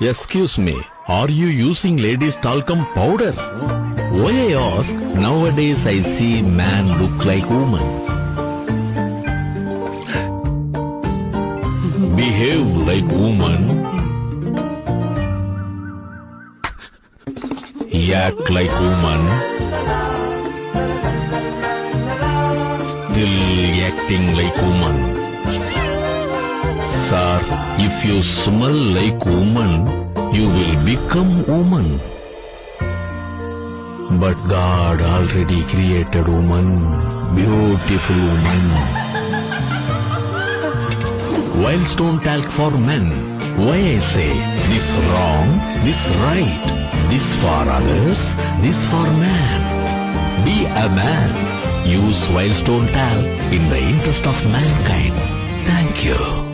Excuse me, are you using ladies' talcum powder? Why I ask, nowadays I see man look like woman. Behave like woman. Act like woman. Still acting like woman. Sir, if you smell like woman, you will become woman. But God already created woman, beautiful woman. Wives don't talk for men. Why I say, this wrong, this right, this for others, this for man. Be a man. Use wild stone talc in the interest of mankind. Thank you.